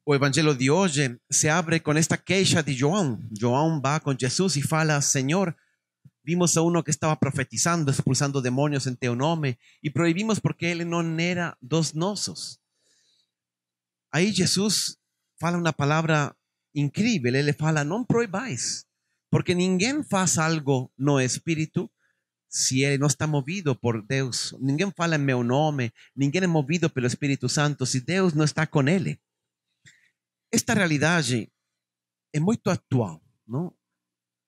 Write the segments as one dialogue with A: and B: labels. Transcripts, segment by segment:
A: O evangelho de hoje se abre com esta queixa de João. João vai com Jesus e fala: Senhor, vimos a uno que estava profetizando, expulsando demônios em teu nome, e proibimos porque ele não era dos nossos. Aí Jesus fala uma palavra incrível. Ele fala: não proibais, porque ninguém faz algo no Espírito se ele não está movido por Deus. Ninguém fala em meu nome, ninguém é movido pelo Espírito Santo se Deus não está com ele. Esta realidade é muito atual, não?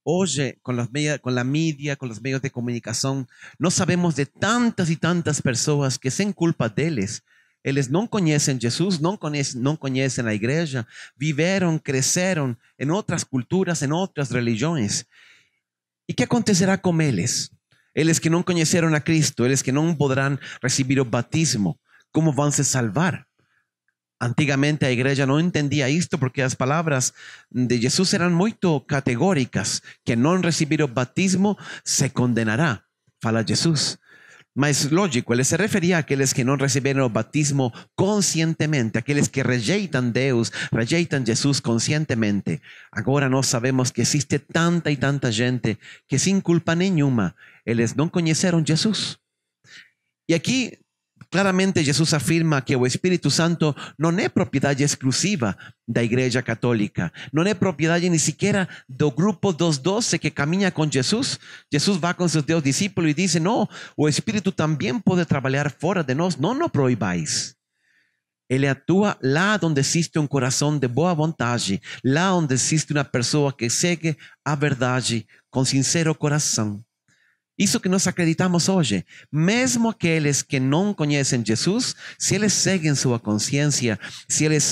A: Hoje, com a mídia, com os meios de comunicação, nós sabemos de tantas e tantas pessoas que, sem culpa deles, eles não conhecem Jesus, não conhecem a igreja, viveram, cresceram em outras culturas, em outras religiões. E que acontecerá com eles? Eles que não conheceram a Cristo, eles que não poderão receber o batismo, como vão se salvar? Antigamente a igreja não entendia isto porque as palavras de Jesus eram muito categóricas. Quem não receber o batismo se condenará, fala Jesus. Mas lógico, ele se referia àqueles que não receberam o batismo conscientemente, aqueles que rejeitam Deus, rejeitam Jesus conscientemente. Agora nós sabemos que existe tanta e tanta gente que sem culpa nenhuma, eles não conheceram Jesus. E aqui claramente Jesus afirma que o Espírito Santo não é propriedade exclusiva da Igreja Católica, não é propriedade nem sequer do grupo dos 12 que caminha com Jesus. Jesus vai com seus 10 discípulos e diz: não, o Espírito também pode trabalhar fora de nós, não proibais. Ele atua lá onde existe um coração de boa vontade, lá onde existe uma pessoa que segue a verdade com sincero coração. Isso que nós acreditamos hoje. Mesmo aqueles que não conhecem Jesus, se eles seguem sua consciência, se eles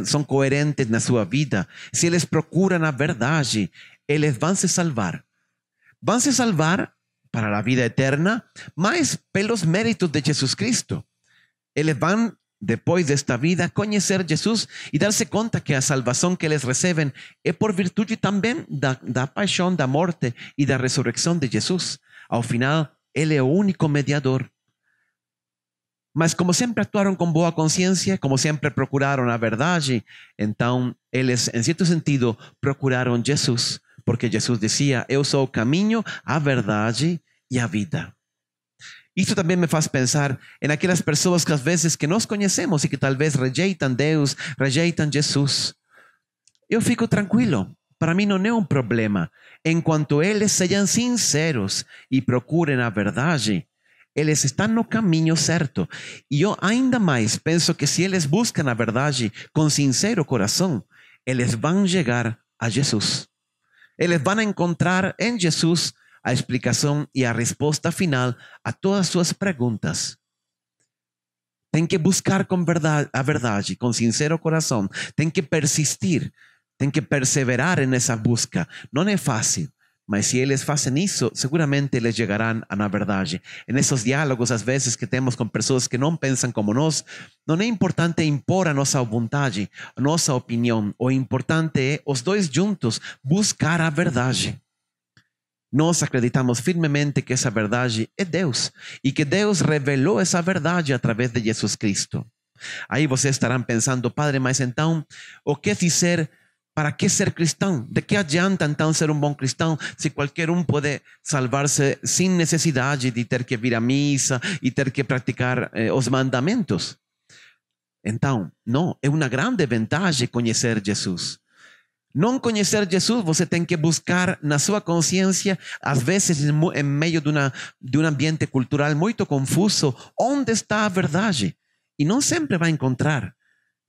A: são coerentes na sua vida, se eles procuram a verdade, eles vão se salvar. Vão se salvar para a vida eterna, mas pelos méritos de Jesus Cristo. Eles vão, depois desta vida, conhecer Jesus e dar-se conta que a salvação que eles recebem é por virtude também da paixão, da morte e da ressurreição de Jesus. Ao final, ele é o único mediador. Mas como sempre atuaram com boa consciência, como sempre procuraram a verdade, então eles, em certo sentido, procuraram Jesus, porque Jesus dizia: eu sou o caminho, a verdade e a vida. Isso também me faz pensar em aquelas pessoas que às vezes que nós conhecemos e que talvez rejeitam Deus, rejeitam Jesus. Eu fico tranquilo. Para mim não é um problema. Enquanto eles sejam sinceros e procurem a verdade, eles estão no caminho certo. E eu ainda mais penso que se eles buscam a verdade com sincero coração, eles vão chegar a Jesus. Eles vão encontrar em Jesus a explicação e a resposta final a todas as suas perguntas. Tem que buscar com a verdade, com sincero coração. Tem que persistir. Tem que perseverar nessa busca. Não é fácil, mas se eles fazem isso, seguramente eles chegarão à verdade. Nesses diálogos, às vezes, que temos com pessoas que não pensam como nós, não é importante impor a nossa vontade, a nossa opinião. O importante é os dois juntos buscar a verdade. Nós acreditamos firmemente que essa verdade é Deus e que Deus revelou essa verdade através de Jesus Cristo. Aí vocês estarão pensando: Padre, mas então, o que dizer? ¿Para que ser cristão? De que adianta então ser um bom cristão se qualquer pode salvar-se sem necessidade de ter que vir à missa e ter que praticar os mandamentos? Então, não, é uma grande vantagem conhecer Jesus. Não conhecer Jesus, você tem que buscar na sua consciência, às vezes em meio de um ambiente cultural muito confuso, onde está a verdade. E não sempre vai encontrar.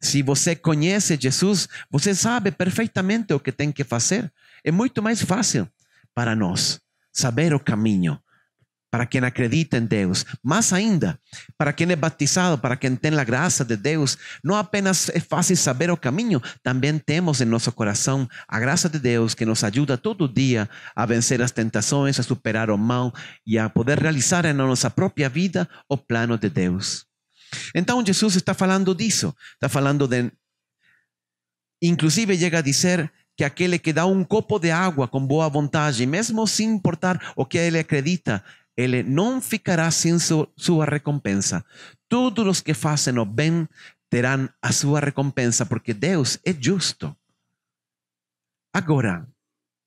A: Se você conhece Jesus, você sabe perfeitamente o que tem que fazer. É muito mais fácil para nós saber o caminho, para quem acredita em Deus. Mais ainda, para quem é batizado, para quem tem a graça de Deus, não apenas é fácil saber o caminho, também temos em nosso coração a graça de Deus que nos ajuda todo dia a vencer as tentações, a superar o mal e a poder realizar na nossa própria vida o plano de Deus. Então Jesus está falando disso, está falando de, inclusive chega a dizer que aquele que dá um copo de água com boa vontade, mesmo sem importar o que ele acredita, ele não ficará sem sua recompensa. Todos os que fazem o bem terão a sua recompensa, porque Deus é justo. Agora,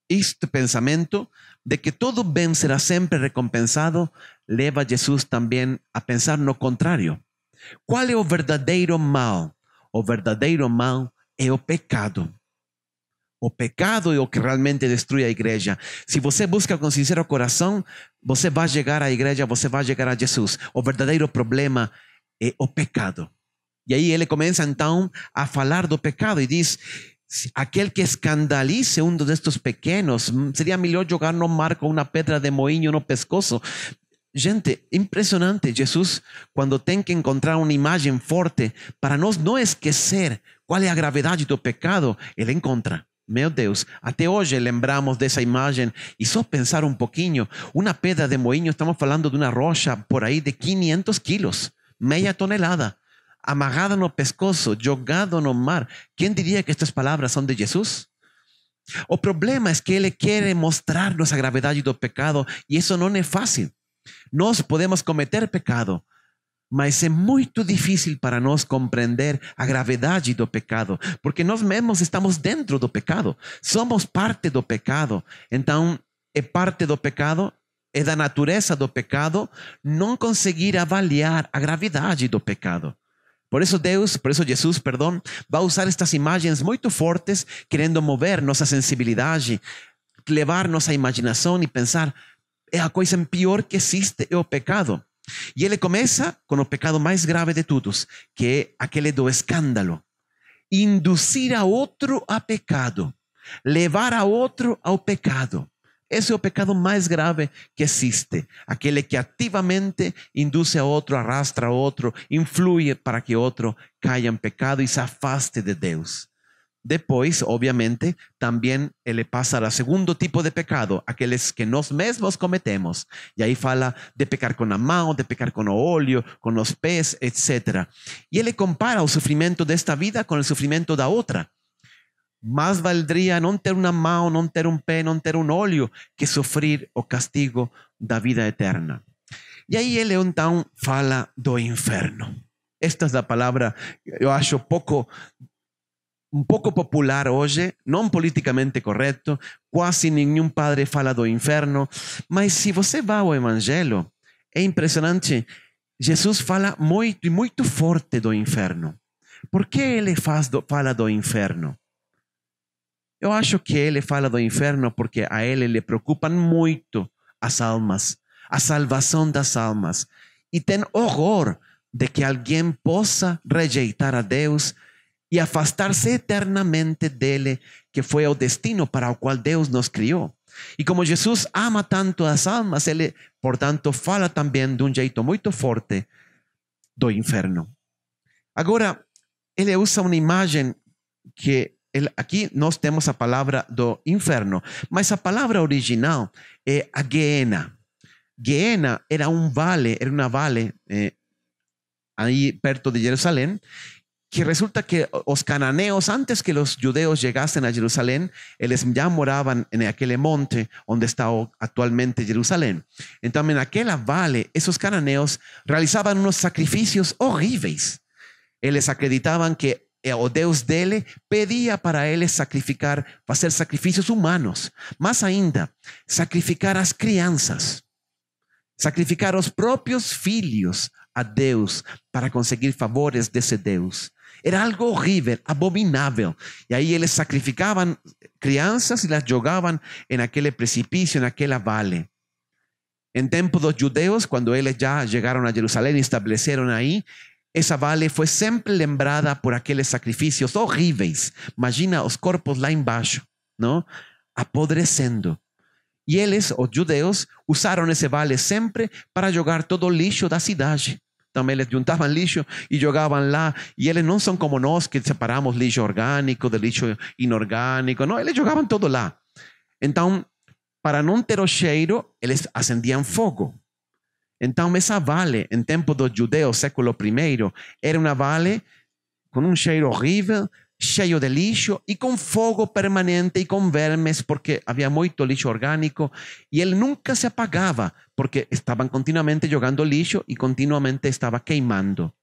A: este pensamento de que todo bem será sempre recompensado leva Jesus também a pensar no contrário. Qual é o verdadeiro mal? O verdadeiro mal é o pecado. O pecado é o que realmente destrui a igreja. Se você busca com sincero coração, você vai chegar à igreja, você vai chegar a Jesus. O verdadeiro problema é o pecado. E aí ele começa então a falar do pecado e diz: aquele que escandalize um destes pequenos, seria melhor jogar no mar com uma pedra de moinho no pescoço. Gente, impressionante. Jesus, quando tem que encontrar uma imagem forte para nós não esquecer qual é a gravidade do pecado, ele encontra. Meu Deus, até hoje lembramos dessa imagem e só pensar um pouquinho, uma pedra de moinho, estamos falando de uma rocha por aí de 500 quilos, meia tonelada, amarrada no pescoço, jogado no mar. Quem diria que estas palavras são de Jesus? O problema é que ele quer mostrar-nos a gravidade do pecado e isso não é fácil. Nós podemos cometer pecado, mas é muito difícil para nós compreender a gravidade do pecado, porque nós mesmos estamos dentro do pecado, somos parte do pecado. Então, é parte do pecado, é da natureza do pecado não conseguir avaliar a gravidade do pecado. Por isso Jesus, vai usar estas imagens muito fortes, querendo mover nossa sensibilidade, levar nossa imaginação e pensar: é a coisa pior que existe, é o pecado. E ele começa com o pecado mais grave de todos, que é aquele do escândalo. Induzir a outro a pecado, levar a outro ao pecado. Esse é o pecado mais grave que existe. Aquele que ativamente induz a outro, arrastra a outro, influi para que outro caia em pecado e se afaste de Deus. Depois, obviamente, também ele passa ao segundo tipo de pecado, aqueles que nós mesmos cometemos. E aí fala de pecar com a mão, de pecar com o olho, com os pés, etc. E ele compara o sofrimento desta vida com o sofrimento da outra. Mais valdria não ter uma mão, não ter um pé, não ter um olho, que sofrer o castigo da vida eterna. E aí ele então fala do inferno. Esta é a palavra, eu acho um pouco popular hoje, não politicamente correto, quase nenhum padre fala do inferno, mas se você vai ao Evangelho, é impressionante, Jesus fala muito e muito forte do inferno. Por que ele fala do inferno? Eu acho que ele fala do inferno porque a ele lhe preocupam muito as almas, a salvação das almas, e tem horror de que alguém possa rejeitar a Deus e afastar-se eternamente dele, que foi o destino para o qual Deus nos criou. E como Jesus ama tanto as almas, ele, portanto, fala também de um jeito muito forte do inferno. Agora, ele usa uma imagem que aqui nós temos a palavra do inferno, mas a palavra original é a Geena. Geena era uma vale aí perto de Jerusalém, que resulta que os cananeos, antes que os judeus llegasen a Jerusalén, eles ya moraban en aquel monte donde está actualmente Jerusalén. Entonces, en aquella vale, esos cananeos realizaban unos sacrificios horribles. Eles acreditaban que o Deus dele pedía para eles sacrificar, hacer sacrificios humanos. Más ainda, sacrificar as crianças. Sacrificar os próprios filhos a Deus para conseguir favores desse Deus. Era algo horrível, abominável. E aí eles sacrificavam crianças e las jogavam em aquele precipício, naquela vale. Em tempo dos judeus, quando eles já chegaram a Jerusalém e estabeleceram aí, essa vale foi sempre lembrada por aqueles sacrifícios horríveis. Imagina os corpos lá embaixo, não? Apodrecendo. E eles, os judeus, usaram esse vale sempre para jogar todo o lixo da cidade. Também eles juntavam lixo e jogavam lá. E eles não são como nós, que separamos lixo orgânico de lixo inorgânico. Não, eles jogavam todo lá. Então, para não ter o cheiro, eles acendiam fogo. Então, essa vale, em tempo dos judeus, século I, era uma vale com um cheiro horrível, cheio de lixo e com fogo permanente e com vermes, porque havia muito lixo orgânico e ele nunca se apagava, porque estavam continuamente jogando lixo e continuamente estava queimando.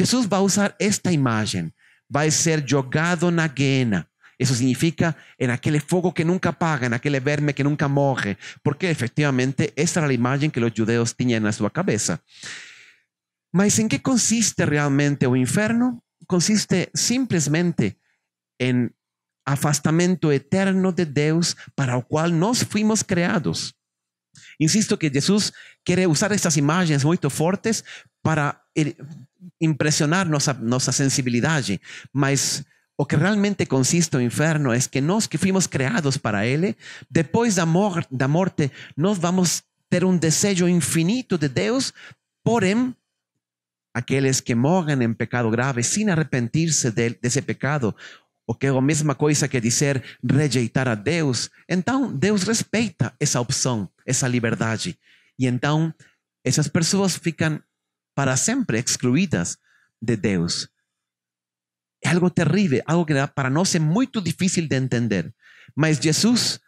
A: Jesus va a usar esta imagen. Va a ser jogado na guena. Eso significa en aquel fuego que nunca apaga, en aquel verme que nunca morre, porque efectivamente esa era la imagen que los judeos tenían en su cabeza. Mas ¿en qué consiste realmente el infierno? Consiste simplesmente en afastamento eterno de Dios para el cual nos fuimos creados. Insisto que Jesús quiere usar estas imágenes muy fuertes para impressionar nuestra sensibilidad, mas o que realmente consiste el infierno es que nós que fuimos creados para Él, después da morte, nós vamos ter desejo infinito de Deus, porém, aqueles que morren en pecado grave sin arrepentirse de ese pecado, o que é a mesma coisa que dizer rejeitar a Deus, então Deus respeita essa opção, essa liberdade. E então essas pessoas ficam para sempre excluídas de Deus. É algo terrível, algo que para nós é muito difícil de entender. Mas Jesus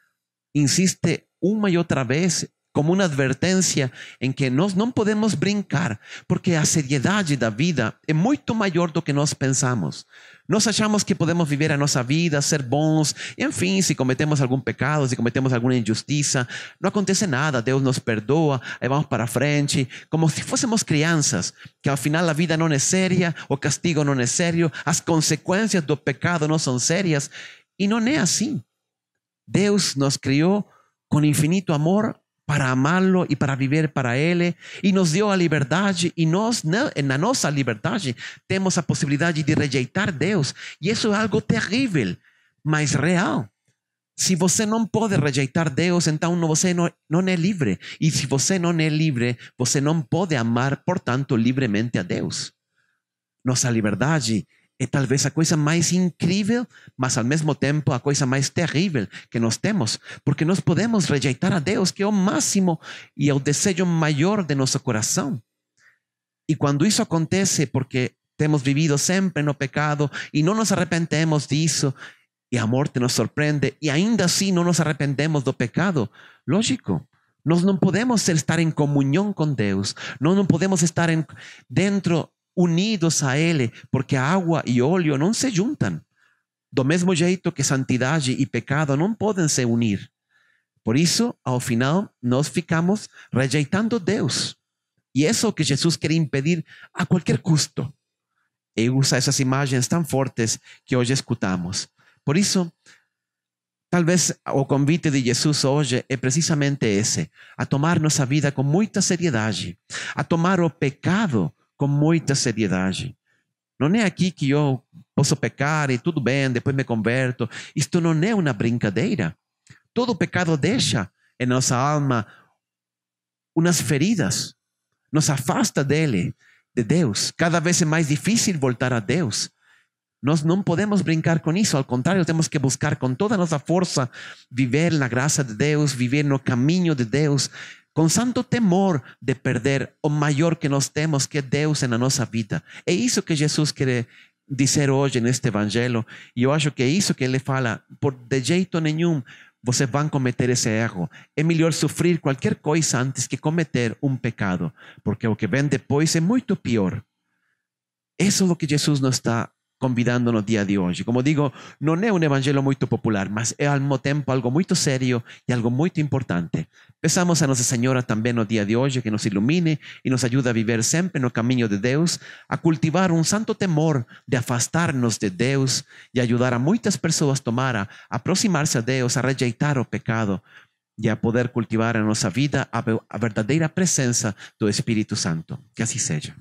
A: insiste uma e outra vez como uma advertência em que nós não podemos brincar, porque a seriedade da vida é muito maior do que nós pensamos. Nós achamos que podemos viver a nossa vida, ser bons, e enfim, se cometemos algum pecado, se cometemos alguma injustiça, não acontece nada, Deus nos perdoa, aí vamos para frente, como se fôssemos crianças, que ao final a vida não é séria, o castigo não é sério, as consequências do pecado não são sérias, e não é assim. Deus nos criou com infinito amor para amarlo e para viver para Ele, e nos deu a liberdade, e nós, na nossa liberdade, temos a possibilidade de rejeitar Deus, e isso é algo terrível, mas real. Se você não pode rejeitar Deus, então você não é livre, e se você não é livre, você não pode amar, portanto, livremente a Deus. Nossa liberdade é talvez a coisa mais incrível, mas ao mesmo tempo a coisa mais terrível que nós temos, porque nós podemos rejeitar a Deus, que é o máximo e é o desejo maior de nosso coração. E quando isso acontece, porque temos vivido sempre no pecado e não nos arrependemos disso, e a morte nos surpreende, e ainda assim não nos arrependemos do pecado, lógico, nós não podemos estar em comunhão com Deus, nós não podemos estar dentro unidos a Ele, porque a água e óleo não se juntam. Do mesmo jeito que santidade e pecado não podem se unir. Por isso, ao final, nós ficamos rejeitando Deus. E isso é o que Jesus quer impedir a qualquer custo. E usa essas imagens tão fortes que hoje escutamos. Por isso, talvez o convite de Jesus hoje é precisamente esse, a tomar nossa vida com muita seriedade, a tomar o pecado com muita seriedade. Não é aqui que eu posso pecar e tudo bem, depois me converto. Isto não é uma brincadeira. Todo pecado deixa em nossa alma umas feridas, nos afasta dele, de Deus. Cada vez é mais difícil voltar a Deus. Nós não podemos brincar com isso, ao contrário, temos que buscar com toda a nossa força viver na graça de Deus, viver no caminho de Deus, com santo temor de perder o maior que nós temos, que é Deus na nossa vida. É isso que Jesus quer dizer hoje neste evangelho, e eu acho que é isso que ele fala: por de jeito nenhum vocês vão cometer esse erro. É melhor sofrer qualquer coisa antes que cometer um pecado, porque o que vem depois é muito pior. Isso é o que Jesus nos está convidando no dia de hoje. Como digo, não é um evangelho muito popular, mas é ao mesmo tempo algo muito sério e algo muito importante. Peçamos a Nossa Senhora também no dia de hoje que nos ilumine e nos ajude a viver sempre no caminho de Deus, a cultivar um santo temor de afastar-nos de Deus e ajudar a muitas pessoas a tomar, a aproximar-se a Deus, a rejeitar o pecado e a poder cultivar em nossa vida a verdadeira presença do Espírito Santo. Que assim seja.